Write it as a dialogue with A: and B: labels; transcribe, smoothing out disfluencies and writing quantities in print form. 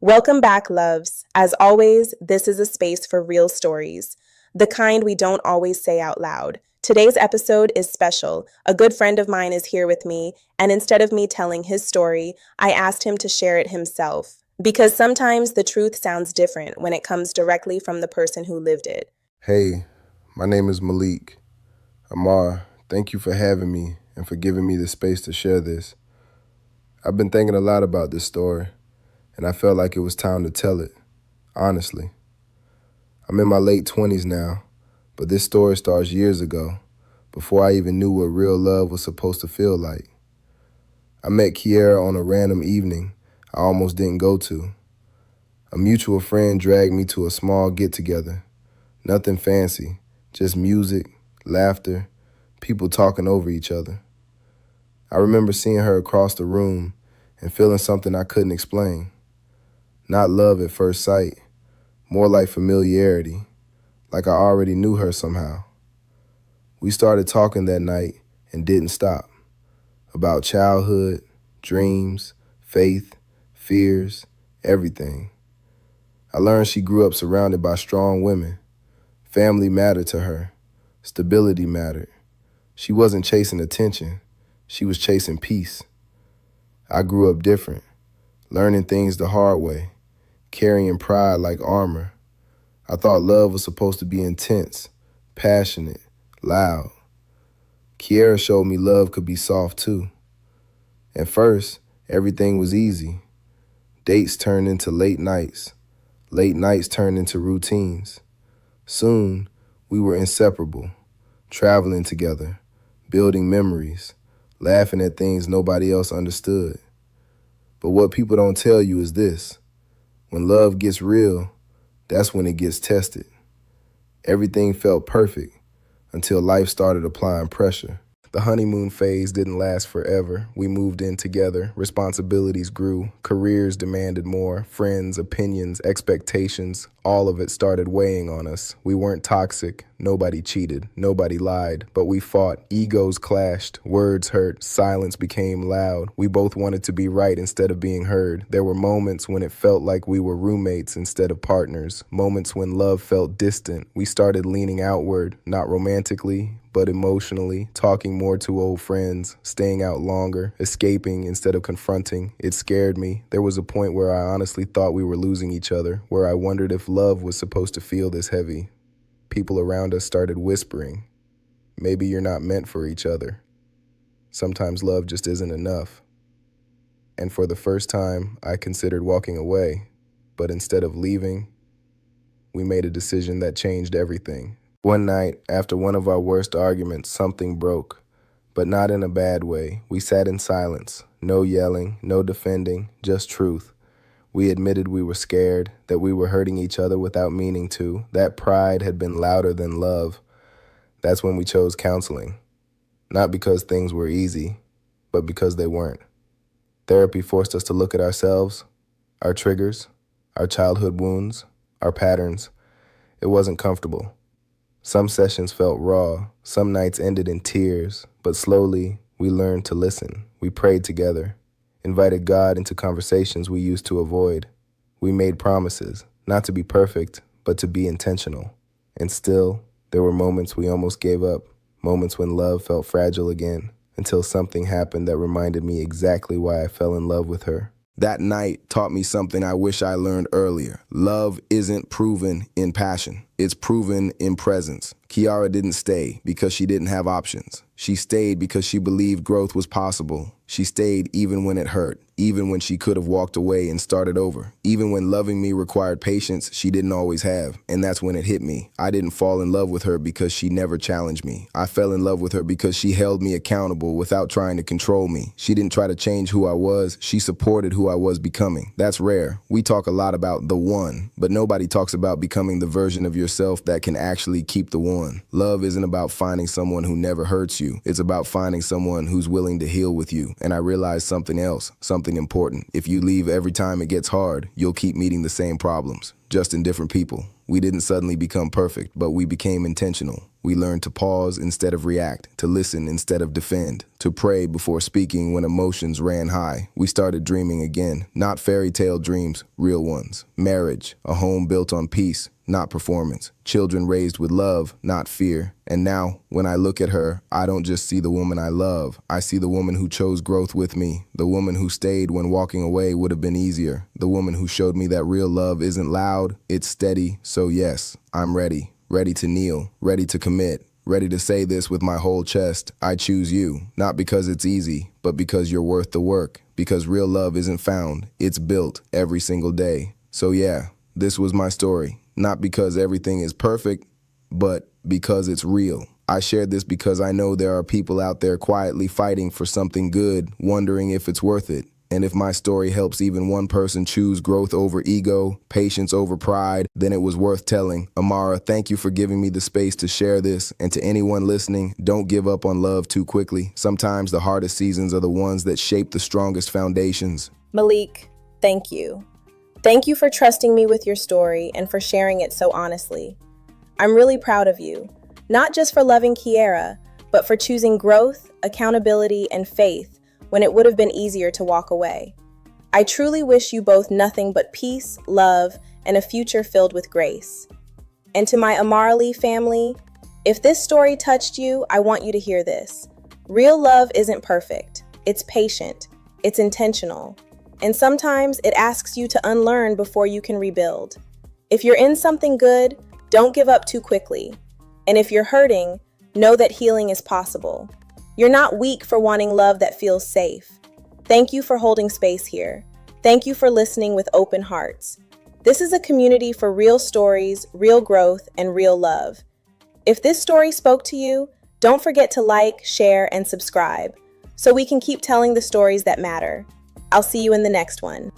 A: Welcome back, loves. As always, this is a space for real stories, the kind we don't always say out loud. Today's episode is special. A good friend of mine is here with me, and instead of me telling his story, I asked him to share it himself. Because sometimes the truth sounds different when it comes directly from the person who lived it.
B: Hey, my name is Malik. Amar, thank you for having me and for giving me the space to share this. I've been thinking a lot about this story, and I felt like it was time to tell it, honestly. I'm in my late 20s now, but this story starts years ago, before I even knew what real love was supposed to feel like. I met Kiara on a random evening I almost didn't go to. A mutual friend dragged me to a small get-together. Nothing fancy, just music, laughter, people talking over each other. I remember seeing her across the room and feeling something I couldn't explain. Not love at first sight, more like familiarity, like I already knew her somehow. We started talking that night and didn't stop. About childhood, dreams, faith, fears, everything. I learned she grew up surrounded by strong women. Family mattered to her. Stability mattered. She wasn't chasing attention. She was chasing peace. I grew up different, learning things the hard way, carrying pride like armor. I thought love was supposed to be intense, passionate, loud. Kiara showed me love could be soft too. At first, everything was easy. Dates turned into late nights turned into routines. Soon, we were inseparable, traveling together, building memories, laughing at things nobody else understood. But what people don't tell you is this: when love gets real, that's when it gets tested. Everything felt perfect until life started applying pressure. The honeymoon phase didn't last forever. We moved in together. Responsibilities grew. Careers demanded more. Friends, opinions, expectations, all of it started weighing on us. We weren't toxic. Nobody cheated. Nobody lied. But we fought. Egos clashed. Words hurt. Silence became loud. We both wanted to be right instead of being heard. There were moments when it felt like we were roommates instead of partners. Moments when love felt distant. We started leaning outward, not romantically, but emotionally, talking more to old friends, staying out longer, escaping instead of confronting. It scared me. There was a point where I honestly thought we were losing each other, where I wondered if love was supposed to feel this heavy. People around us started whispering, maybe you're not meant for each other. Sometimes love just isn't enough. And for the first time, I considered walking away, but instead of leaving, we made a decision that changed everything. One night, after one of our worst arguments, something broke, but not in a bad way. We sat in silence, no yelling, no defending, just truth. We admitted we were scared, that we were hurting each other without meaning to, that pride had been louder than love. That's when we chose counseling. Not because things were easy, but because they weren't. Therapy forced us to look at ourselves, our triggers, our childhood wounds, our patterns. It wasn't comfortable. Some sessions felt raw, some nights ended in tears, but slowly we learned to listen. We prayed together, invited God into conversations we used to avoid. We made promises, not to be perfect, but to be intentional. And still, there were moments we almost gave up, moments when love felt fragile again, until something happened that reminded me exactly why I fell in love with her. That night taught me something I wish I learned earlier. Love isn't proven in passion. It's proven in presence. Kiara didn't stay because she didn't have options. She stayed because she believed growth was possible. She stayed even when it hurt, even when she could have walked away and started over. Even when loving me required patience she didn't always have. And that's when it hit me. I didn't fall in love with her because she never challenged me. I fell in love with her because she held me accountable without trying to control me. She didn't try to change who I was. She supported who I was becoming. That's rare. We talk a lot about the one, but nobody talks about becoming the version of yourself that can actually keep the one. Love isn't about finding someone who never hurts you. It's about finding someone who's willing to heal with you. And I realized something else, something important. If you leave every time it gets hard, you'll keep meeting the same problems, just in different people. We didn't suddenly become perfect, but we became intentional. We learned to pause instead of react, to listen instead of defend, to pray before speaking when emotions ran high. We started dreaming again, not fairy tale dreams, real ones. Marriage, a home built on peace, not performance. Children raised with love, not fear. And now, when I look at her, I don't just see the woman I love. I see the woman who chose growth with me, the woman who stayed when walking away would have been easier, the woman who showed me that real love isn't loud, it's steady. So yes, I'm ready. Ready to kneel, ready to commit, ready to say this with my whole chest. I choose you, not because it's easy, but because you're worth the work. Because real love isn't found, it's built every single day. So yeah, this was my story. Not because everything is perfect, but because it's real. I shared this because I know there are people out there quietly fighting for something good, wondering if it's worth it. And if my story helps even one person choose growth over ego, patience over pride, then it was worth telling. Amara, thank you for giving me the space to share this. And to anyone listening, don't give up on love too quickly. Sometimes the hardest seasons are the ones that shape the strongest foundations.
A: Malik, thank you. Thank you for trusting me with your story and for sharing it so honestly. I'm really proud of you, not just for loving Kiara, but for choosing growth, accountability, and faith when it would have been easier to walk away. I truly wish you both nothing but peace, love, and a future filled with grace. And to my Amara-Lee family, if this story touched you, I want you to hear this. Real love isn't perfect. It's patient. It's intentional. And sometimes it asks you to unlearn before you can rebuild. If you're in something good, don't give up too quickly. And if you're hurting, know that healing is possible. You're not weak for wanting love that feels safe. Thank you for holding space here. Thank you for listening with open hearts. This is a community for real stories, real growth, and real love. If this story spoke to you, don't forget to like, share, and subscribe so we can keep telling the stories that matter. I'll see you in the next one.